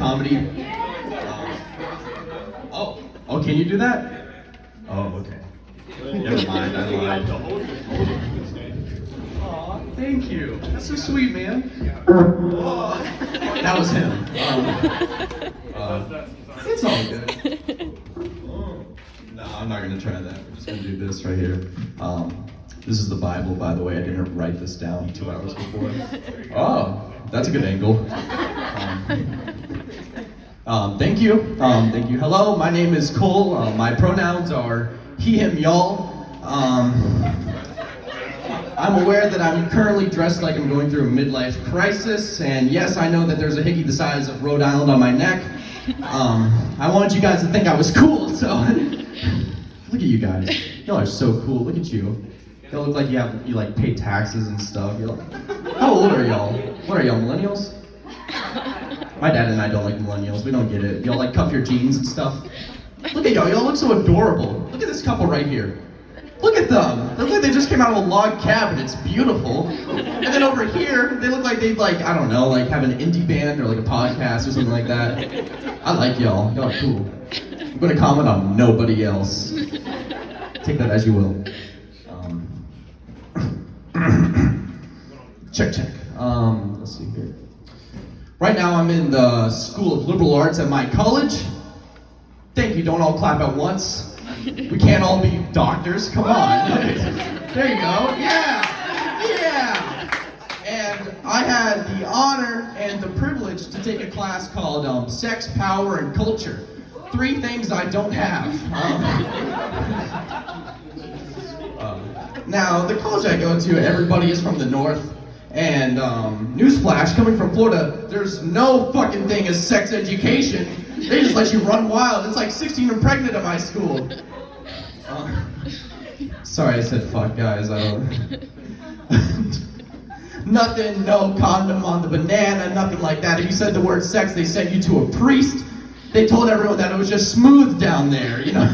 comedy. Oh, can you do that? Oh, okay. Never mind, I lied. Aw, thank you. That's so sweet, man. That was him. It's all good. No, I'm not gonna try that. We're just gonna do this right here. This is the Bible, by the way. I didn't write this down 2 hours before. Oh, that's a good angle. Thank you. Thank you. Hello, my name is Cole. My pronouns are he, him, y'all. I'm aware that I'm currently dressed like I'm going through a midlife crisis, and yes, I know that there's a hickey the size of Rhode Island on my neck. I wanted you guys to think I was cool, so look at you guys. Y'all are so cool. Look at you. Y'all look like you like pay taxes and stuff. How old are y'all? What are y'all, millennials? My dad and I don't like millennials. We don't get it. Y'all like cuff your jeans and stuff. Look at y'all. Y'all look so adorable. Look at this couple right here. Look at them. They look like they just came out of a log cabin. It's beautiful. And then over here, they look like they'd I don't know, have an indie band or like a podcast or something like that. I like y'all. Y'all are cool. I'm gonna comment on nobody else. Take that as you will. Check. Let's see here. Right now I'm in the School of Liberal Arts at my college. Thank you, don't all clap at once. We can't all be doctors, come on. There you go, yeah. And I had the honor and the privilege to take a class called Sex, Power, and Culture. 3 things I don't have. Now, the college I go to, everybody is from the north. And newsflash, coming from Florida, there's no fucking thing as sex education. They just let you run wild. It's like 16 and pregnant at my school. Sorry I said fuck, guys. I don't... Nothing, no condom on the banana, nothing like that. If you said the word sex, they sent you to a priest. They told everyone that it was just smooth down there, you know?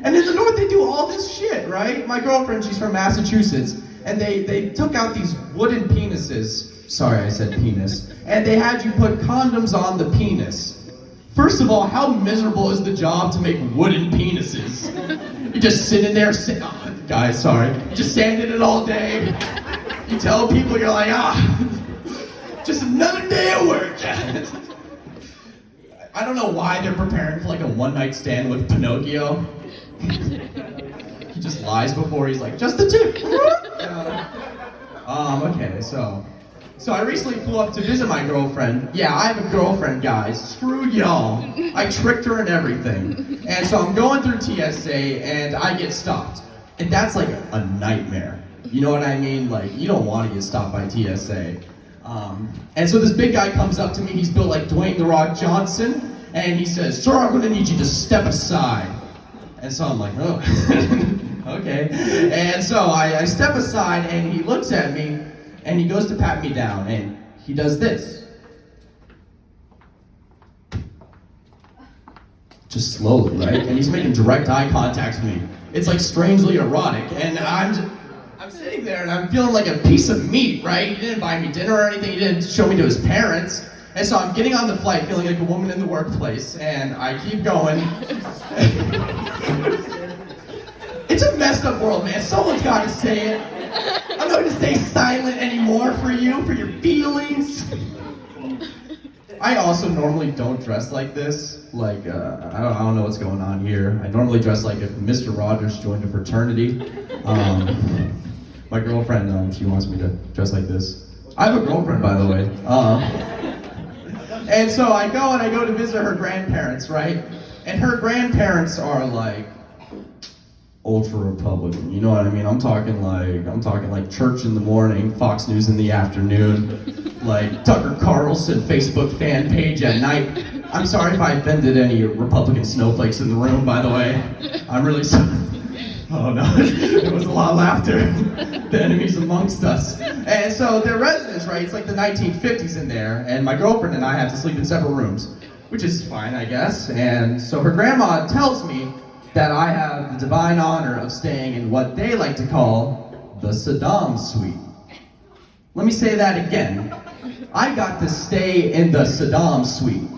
And in the north, they do all this shit, right? My girlfriend, she's from Massachusetts. And they took out these wooden penises. Sorry, I said penis. And they had you put condoms on the penis. First of all, how miserable is the job to make wooden penises? You're just sitting there, guys, sorry. Just sanding it all day. You tell people, you're like, just another day at work. I don't know why they're preparing for like a one-night stand with Pinocchio. He just lies before he's like, just the tip. Okay, so I recently flew up to visit my girlfriend. Yeah, I have a girlfriend, guys. Screw y'all. I tricked her and everything. And so I'm going through TSA and I get stopped. And that's like a nightmare. You know what I mean? Like, you don't want to get stopped by TSA. And so this big guy comes up to me. He's built like Dwayne "The Rock" Johnson. And he says, "Sir, I'm going to need you to step aside." And so I'm like, oh, okay. And so I step aside and he looks at me and he goes to pat me down and he does this. Just slowly, right? And he's making direct eye contact with me. It's like strangely erotic. And I'm sitting there and I'm feeling like a piece of meat, right? He didn't buy me dinner or anything. He didn't show me to his parents. And so I'm getting on the flight feeling like a woman in the workplace, and I keep going. It's a messed up world, man. Someone's got to say it. I'm not going to stay silent anymore for you, for your feelings. I also normally don't dress like this. Like, I don't know what's going on here. I normally dress like if Mr. Rogers joined a fraternity. My girlfriend, she wants me to dress like this. I have a girlfriend, by the way. And so I go to visit her grandparents, right? And her grandparents are like ultra Republican. You know what I mean? I'm talking like church in the morning, Fox News in the afternoon, like Tucker Carlson Facebook fan page at night. I'm sorry if I offended any Republican snowflakes in the room, by the way. I'm really sorry. Oh no, there was a lot of laughter. The enemies amongst us. And so their residence, right, it's like the 1950s in there, and my girlfriend and I have to sleep in separate rooms, which is fine, I guess. And so her grandma tells me that I have the divine honor of staying in what they like to call the Saddam suite. Let me say that again. I got to stay in the Saddam suite.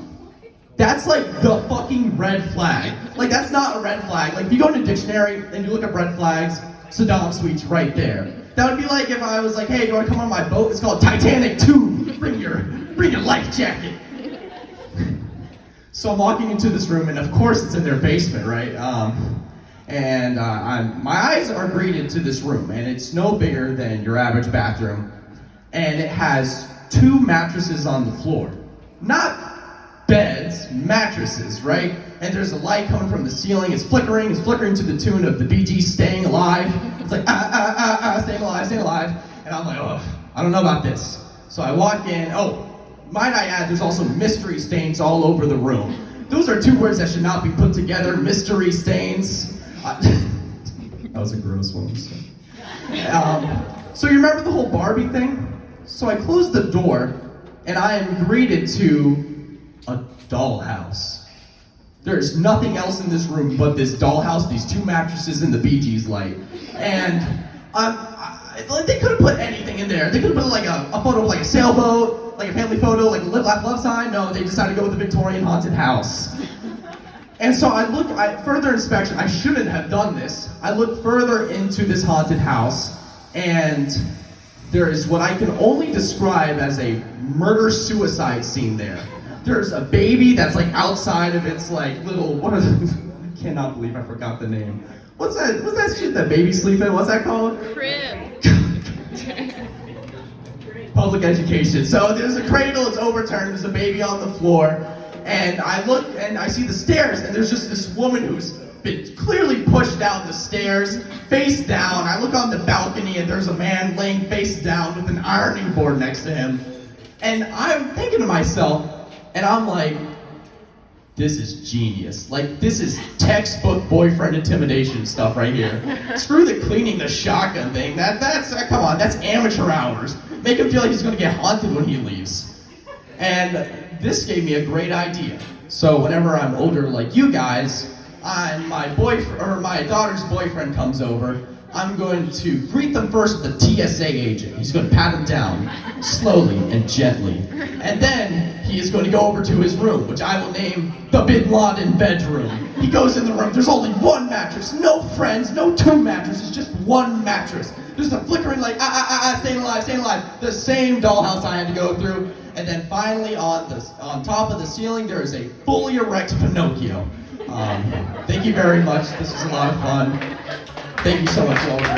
That's like the fucking red flag. Like, that's not a red flag. Like, if you go in a dictionary and you look up red flags, Saddam suite's right there. That would be like if I was like, hey, do you want to come on my boat? It's called Titanic 2. Bring your life jacket. So I'm walking into this room, and of course it's in their basement, right? My eyes are greeted to this room, and it's no bigger than your average bathroom, and it has 2 mattresses on the floor. Not beds, mattresses, right? And there's a light coming from the ceiling, it's flickering to the tune of the Bee Gees' Staying Alive. It's like, staying alive. And I'm like, oh, I don't know about this. So I walk in, might I add, there's also mystery stains all over the room. Those are 2 words that should not be put together, mystery stains. That was a gross one. So you remember the whole Barbie thing? So I close the door, and I am greeted to a dollhouse. There's nothing else in this room but this dollhouse, these 2 mattresses, and the Bee Gees light. And they could have put anything in there. They could have put like a photo of like a sailboat, like a family photo, like a live, laugh, love sign. No, they decided to go with the Victorian haunted house. And so further inspection, I shouldn't have done this. I look further into this haunted house, and there is what I can only describe as a murder-suicide scene there. There's a baby that's like outside of its like little, I cannot believe I forgot the name. What's that shit that babies sleep in? What's that called? Crib. Public education. So there's a cradle, it's overturned, there's a baby on the floor, and I look and I see the stairs, and there's just this woman who's been clearly pushed down the stairs, face down. I look on the balcony, and there's a man laying face down with an ironing board next to him. And I'm thinking to myself, and I'm like, this is genius. Like, this is textbook boyfriend intimidation stuff right here. Screw the cleaning the shotgun thing. Come on, that's amateur hours. Make him feel like he's gonna get haunted when he leaves. And this gave me a great idea. So whenever I'm older like you guys, my daughter's boyfriend comes over, I'm going to greet them first with a TSA agent. He's going to pat him down slowly and gently. And then he is going to go over to his room, which I will name the Bin Laden bedroom. He goes in the room, there's only 1 mattress, no friends, no 2 mattresses, just 1 mattress. There's a flickering light, staying alive. The same dollhouse I had to go through. And then finally on top of the ceiling, there is a fully erect Pinocchio. Thank you very much, this was a lot of fun. Thank you so much for all the work.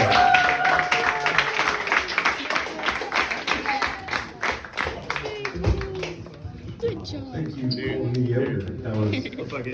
Good job. Thank you. Mediocre. That was